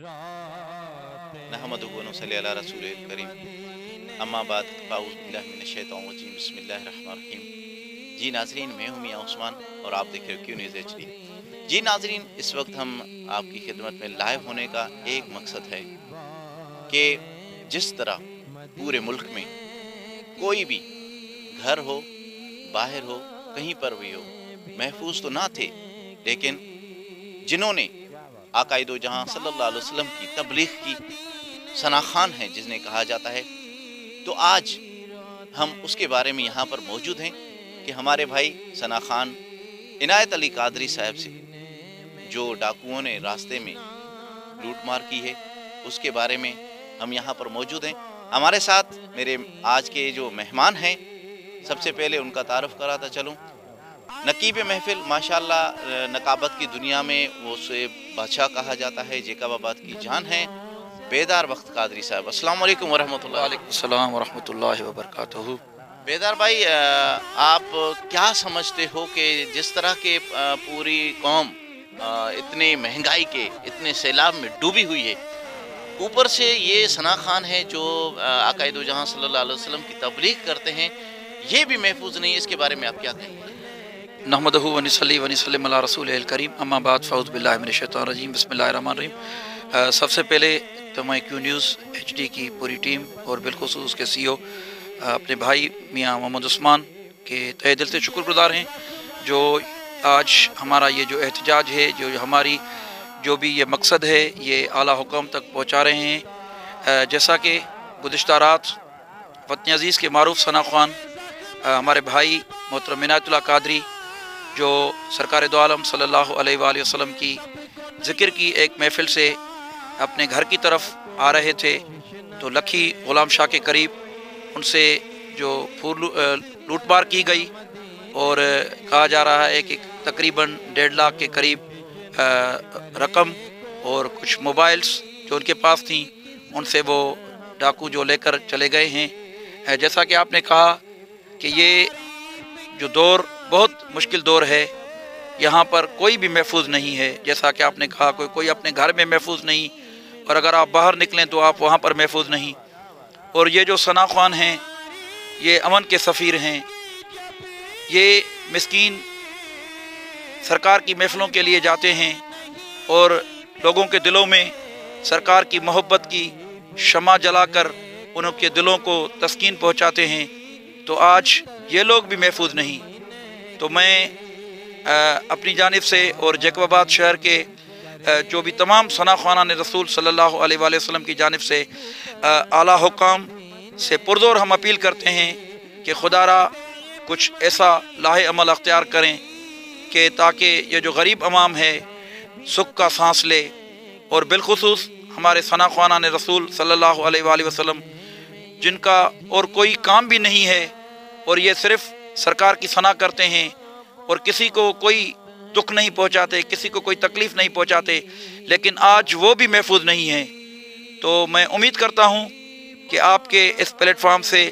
नहमदुहु व नसल्ली अला रसूलिल करीम अम्मा बाद फ़ाऊज़ बिल्लाहि मिनश शैतानिर रजीम बिस्मिल्लाहिर रहमानिर रहीम। जी नाज़रीन, मैं हूं मियां उस्मान और आप देख रहे हो क्यू न्यूज़ HD। जी नाज़रीन, इस वक्त हम आपकी खिदमत में लाइव होने का एक मकसद है कि जिस तरह पूरे मुल्क में कोई भी घर हो, बाहर हो, कहीं पर भी हो, महफूज तो ना थे, लेकिन जिन्होंने आका दो जहां सल्लल्लाहु अलैहि वसल्लम की तबलीग की सना खान है जिन्हें कहा जाता है, तो आज हम उसके बारे में यहाँ पर मौजूद हैं कि हमारे भाई सना खान इनायत अली कादरी साहब से जो डाकुओं ने रास्ते में लूट मार की है, उसके बारे में हम यहाँ पर मौजूद हैं। हमारे साथ मेरे आज के जो मेहमान हैं, सबसे पहले उनका तारुफ कराता चलूँ। नकीब महफिल, माशाल्लाह नकाबत की दुनिया में वो उसे बादशाह कहा जाता है, जेकाबाबाद की जान है, बेदार बख्त कादरी साहब। अस्सलाम वालेकुम वरहमतुल्लाह। वालेकुम सलाम वरहमतुल्लाहि वबरकातुहू। बेदार भाई, आप क्या समझते हो कि जिस तरह के पूरी कौम इतनी महंगाई के इतने सैलाब में डूबी हुई है, ऊपर से ये सना खान है जो आका दो जहां सल्लल्लाहु अलैहि वसल्लम की तबलीग करते हैं, ये भी महफूज नहीं है, इसके बारे में आप क्या कहेंगे? नहमदुहु व नसल्ली व नसल्लिम अला रसूलिल करीम अम्मा बाद फ़ाऊज़ बिल्लाहि मिनश शैतानिर रजीम बिस्मिल्लाहिर रहमानिर रहीम। सबसे पहले तो मैं क्यू न्यूज़ HD की पूरी टीम और बिलखुसूस उसके CEO अपने भाई मियां मोहम्मद उस्मान के तहे दिल से शुक्रगुज़ार हैं, जो आज हमारा ये जो एहतजाज है, जो हमारी जो भी ये मकसद है, ये आला हुकाम तक पहुँचा रहे हैं। जैसा कि गुज़िश्ता रात वतन अज़ीज़ के मारूफ सना खान हमारे भाई मोहतरम इनायतुल्लाह कादरी जो सरकार दो आलम सल्लल्लाहु अलैहि वसल्लम की ज़िक्र की एक महफ़िल से अपने घर की तरफ आ रहे थे, तो लखी ग़ुलाम शाह के करीब उनसे जो लूटमार की गई और कहा जा रहा है कि तकरीबन 1.5 लाख के करीब रकम और कुछ मोबाइल्स जो उनके पास थी, उनसे वो डाकू जो लेकर चले गए हैं। जैसा कि आपने कहा कि ये जो दौर बहुत मुश्किल दौर है, यहाँ पर कोई भी महफूज नहीं है। जैसा कि आपने कहा कोई अपने घर में महफूज नहीं, और अगर आप बाहर निकलें तो आप वहाँ पर महफूज नहीं। और ये जो सना खान हैं, ये अमन के सफ़ीर हैं। ये मिस्कीन सरकार की महफिलों के लिए जाते हैं और लोगों के दिलों में सरकार की मोहब्बत की शमा जलाकर उनके दिलों को तस्कीन पहुँचाते हैं। तो आज ये लोग भी महफूज नहीं। तो मैं अपनी जानिब से और जेकबाबाद शहर के जो भी तमाम सना खानान रसूल सल्लल्लाहु अलैहि वसल्लम की जानिब से आला हुकाम से पुरज़ोर हम अपील करते हैं कि खुदारा कुछ ऐसा लाहे अमल अख्तियार करें कि ताकि ये जो गरीब अवाम है सुख का सांस ले। और बिलखुसूस हमारे सना खानान रसूल सल्लल्लाहु अलैहि वसल्लम जिनका और कोई काम भी नहीं है, और ये सिर्फ़ सरकार की सना करते हैं और किसी को कोई दुख नहीं पहुंचाते, किसी को कोई तकलीफ़ नहीं पहुंचाते, लेकिन आज वो भी महफूज नहीं हैं। तो मैं उम्मीद करता हूं कि आपके इस प्लेटफॉर्म से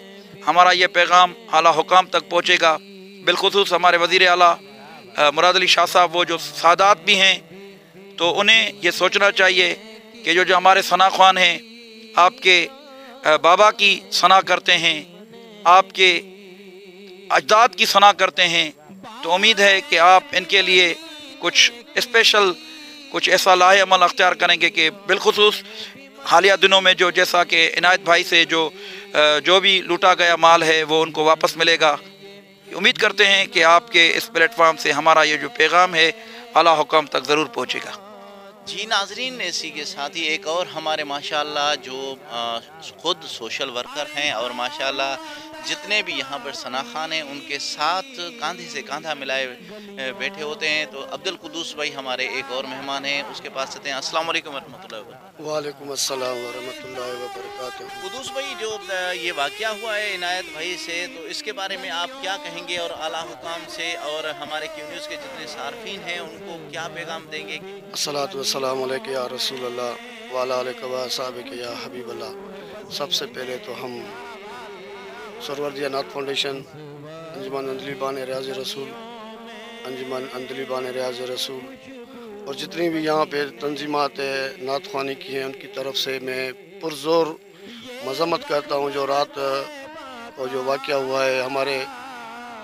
हमारा ये पैगाम आला हुकाम तक पहुंचेगा। बिलखुसूस हमारे वज़ीर आला मुराद अली शाह साहब, वो जो सादात भी हैं, तो उन्हें ये सोचना चाहिए कि जो हमारे सना खान हैं आपके बाबा की सना करते हैं, आपके अजदाद की सना करते हैं, तो उम्मीद है कि आप इनके लिए कुछ स्पेशल कुछ ऐसा लाहे अमल अख्तियार करेंगे कि बिलखुसूस हालिया दिनों में जो जैसा कि इनायत भाई से जो भी लूटा गया माल है वो उनको वापस मिलेगा। उम्मीद करते हैं कि आपके इस प्लेटफॉर्म से हमारा ये जो पैगाम है आला हुकाम तक ज़रूर पहुँचेगा। जी नाजरीन, इसी के साथ ही एक और हमारे माशाल्लाह जो ख़ुद सोशल वर्कर हैं और माशाल्लाह जितने भी यहाँ पर सना खान हैं उनके साथ कंधे से कंधा मिलाए बैठे होते हैं। तो अब्दुल कुदूस भाई हमारे एक और मेहमान हैं, उसके पास चलते हैं। अस्सलाम वालेकुम वरहमतुल्लाहि वबरकातुहू। वालेकुम अस्सलाम वरहमतुल्लाहि वबरकातुहू। कुदूस भाई, जो ये वाक़या हुआ है इनायत भाई से, तो इसके बारे में आप क्या कहेंगे, और आला हुकाम से और हमारे क्यू न्यूज़ के जितने सार्फिन हैं उनको क्या पैगाम देंगे? अस्सलातु वस्सलामु अलैका या रसूल अल्लाह व अला आलिका व असहाबिका या हबीब अल्लाह। सबसे पहले तो हम सरवरदिया नाथ फाउंडेशन, अंजुमन अंदलीबान रियाज़ रसूल, अंजुमन अंदलीबान रियाज़ रसूल اور جتنی بھی یہاں پہ تنظیمات نعت خوانی کی ہیں ان کی طرف سے میں پرزور مذمت کرتا ہوں. جو رات اور جو واقعہ ہوا ہے ہمارے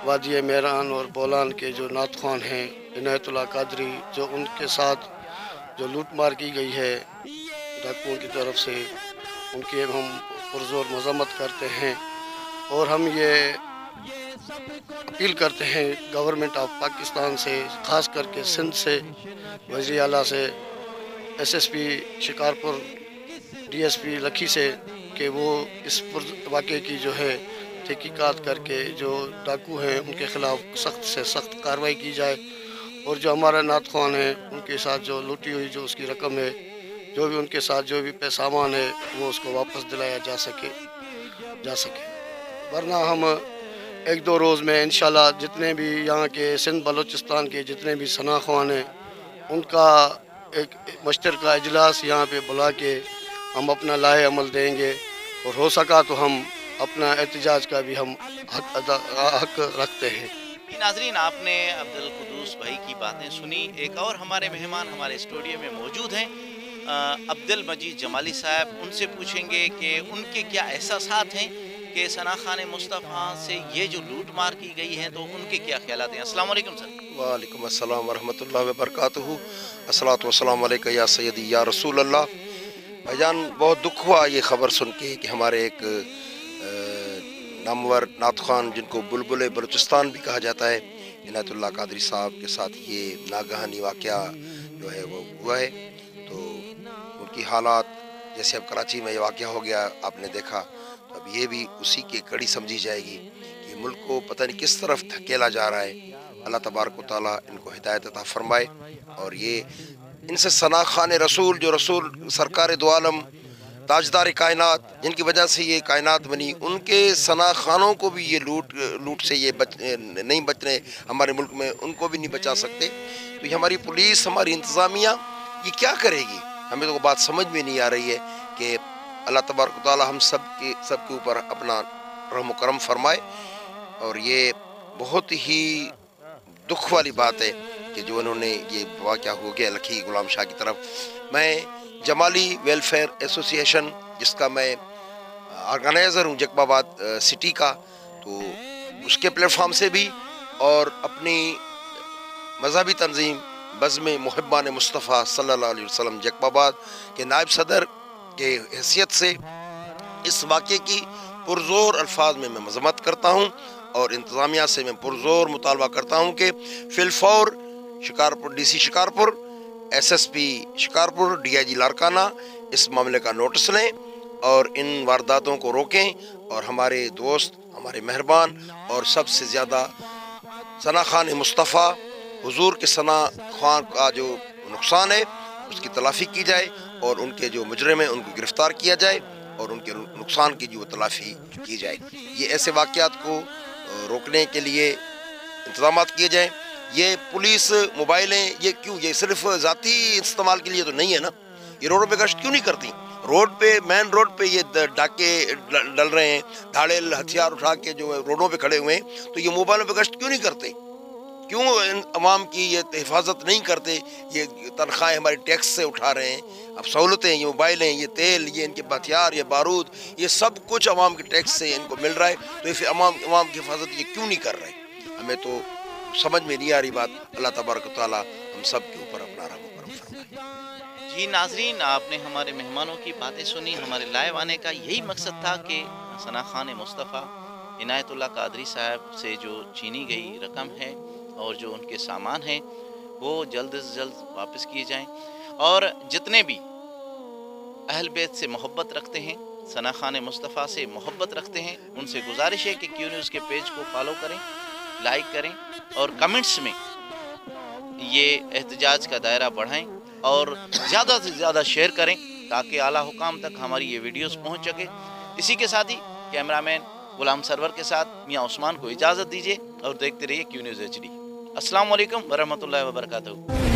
وادی میران اور بولان کے جو نعت خوان ہیں عنایت اللہ قادری، جو ان کے ساتھ جو لوٹ مار کی گئی ہے ڈاکوؤں کی طرف سے، ان کی ہم پرزور مذمت کرتے ہیں. اور ہم یہ اپیل کرتے ہیں گورنمنٹ آف پاکستان سے، خاص کر کے سندھ سے، وزیر اعلیٰ سے، S S P Shikarpur, D S P لکھی سے، کہ وہ اس واقعے کی جو ہے تحقیقات کر کے جو ڈاکو ہیں ان کے خلاف سخت سے سخت کارروائی کی جائے. اور جو ہمارا نعت خوان ہے ان کے ساتھ جو لوٹی ہوئی جو اس کی رقم ہے، جو بھی ان کے ساتھ جو بھی سامان ہے وہ اس کو واپس دلایا جا سکے. ورنہ ہم ایک دو روز میں انشاءاللہ جتنے بھی یہاں کے سندھ بلوچستان کے جتنے بھی ثنا خوان ہیں ان کا ایک مشترکہ اجلاس یہاں پہ بلا کے ہم اپنا لائحہ عمل دیں گے. اور ہو سکا تو ہم اپنا احتجاج کا بھی ہم حق رکھتے ہیں. ناظرین، آپ نے عبدالقدوس بھائی کی باتیں سنی. ایک اور ہمارے مہمان ہمارے اسٹوڈیو میں موجود ہیں، عبدالمجید جمالی صاحب. ان سے پوچھیں گے کہ ان کے کیا احساسات ہیں کہ ثنا خان مصطفیٰ سے یہ جو لوٹ مار کی گئی ہے تو ان کے کیا خیالات ہیں. السلام علیکم سر. وعلیکم السلام ورحمۃ اللہ وبرکاتہ. الصلاۃ والسلام علیکہ یا سیدی یا رسول اللہ. بھائی جان، بہت دکھ ہوا یہ خبر سن کے کہ ہمارے ایک نامور نعت خوان جن کو بلبل بلوچستان بھی کہا جاتا ہے، عنایت اللہ قادری صاحب کے ساتھ یہ ناگہانی واقعہ جو ہے وہ ہوا ہے. تو ان کی حالات جیسے اب کراچی میں یہ واقعہ ہو گیا آپ نے دیکھا، تو اب یہ بھی اسی کی کڑی سمجھی جائے گی کہ ملک کو پتہ نہیں کس طرف دھکیلا جا رہا ہے. اللہ تبارک و تعالیٰ ان کو ہدایت عطا فرمائے. اور یہ ان سے ثنا خان رسول، جو رسول سرکار دو عالم تاجدار کائنات جن کی وجہ سے یہ کائنات بنی، ان کے ثنا خانوں کو بھی یہ لوٹ سے یہ نہیں بچنے ہمارے ملک میں، ان کو بھی نہیں بچا سکتے. تو یہ ہماری پولیس، ہماری انتظامیہ یہ کیا کرے گی؟ ہمیں تو بات سمجھ میں نہیں آ رہی ہے کہ اللہ تبارک و تعالیٰ ہم سب کے اوپر اپنا رحم و کرم فرمائے. اور یہ بہت ہی دکھ والی بات ہے کہ جو انہوں نے یہ واقعہ ہو گیا لکھی غلام شاہ کی طرف. میں جمالی ویلفیئر ایسوسی ایشن، جس کا میں آرگنائزر ہوں جیکب آباد سٹی کا، تو اس کے پلیٹ فارم سے بھی اور اپنی مذہبی تنظیم بزم محبان مصطفیٰ صلی اللہ علیہ وسلم جیکب آباد کے نائب صدر کے حیثیت سے اس واقعے کی پرزور الفاظ میں مذمت کرتا ہوں. اور انتظامیہ سے میں پرزور مطالبہ کرتا ہوں کہ فی الفور Shikarpur D C Shikarpur, S S P Shikarpur, D I G Larkana اس معاملے کا نوٹس لیں اور ان وارداتوں کو روکیں. اور ہمارے دوست، ہمارے مہربان اور سب سے زیادہ ثنا خان مصطفیٰ حضور کے ثنا خان کا جو نقصان ہے اس کی تلافی کی جائے اور ان کے جو مجرم ہیں ان کو گرفتار کیا جائے اور ان کے نقصان کی جو تلافی کی جائے. یہ ایسے واقعات کو روکنے کے لیے انتظامات کیے جائیں. یہ پولیس موبائلیں یہ صرف ذاتی استعمال کے لیے تو نہیں ہے نا. یہ روڈوں پہ گشت کیوں نہیں کرتی؟ روڈ پہ، مین روڈ پہ یہ ڈاکے ڈل رہے ہیں، دھاڑے ہتھیار اٹھا کے جو روڈوں پہ کھڑے ہوئے ہیں، تو یہ موبائلوں پہ گشت کیوں نہیں کرتے؟ کیوں ان عوام کی یہ حفاظت نہیں کرتے؟ یہ تنخواہیں ہماری ٹیکس سے اٹھا رہے ہیں، اب سہولتیں، یہ موبائلیں، یہ تیل، یہ ان کے ہتھیار، یہ بارود، یہ سب کچھ عوام کے ٹیکس سے ان کو مل رہا ہے. تو یہ عوام کی حفاظت یہ کیوں نہیں کر رہے؟ ہمیں تو سمجھ میں نہیں آ رہی بات. اللہ تبارک و تعالیٰ ہم سب کے اوپر اپنا رحم و کرم فرمائے. جی ناظرین، آپ نے ہمارے مہمانوں کی باتیں سنی. ہمارے لائیو آنے کا یہی مقصد تھا کہ ثنا خان مصطفیٰ عنایت اللہ قادری صاحب سے جو چینی گئی رقم ہے اور جو ان کے سامان ہیں وہ جلد از جلد واپس کیے جائیں. اور جتنے بھی اہل بیت سے محبت رکھتے ہیں، ثنا خان مصطفیٰ سے محبت رکھتے ہیں، ان سے گزارش ہے کہ کیو نیوز کے پیج کو فالو کریں، لائک کریں اور کمنٹس میں یہ احتجاج کا دائرہ بڑھائیں اور زیادہ سے زیادہ شیئر کریں تاکہ اعلیٰ حکام تک ہماری یہ ویڈیوز پہنچ سکے. اسی کے ساتھ ہی کیمرہ مین غلام سرور کے ساتھ میاں عثمان کو اجازت دیجیے اور دیکھتے رہیے کیو نیوز HD. السلام علیکم ورحمۃ اللہ وبرکاتہ.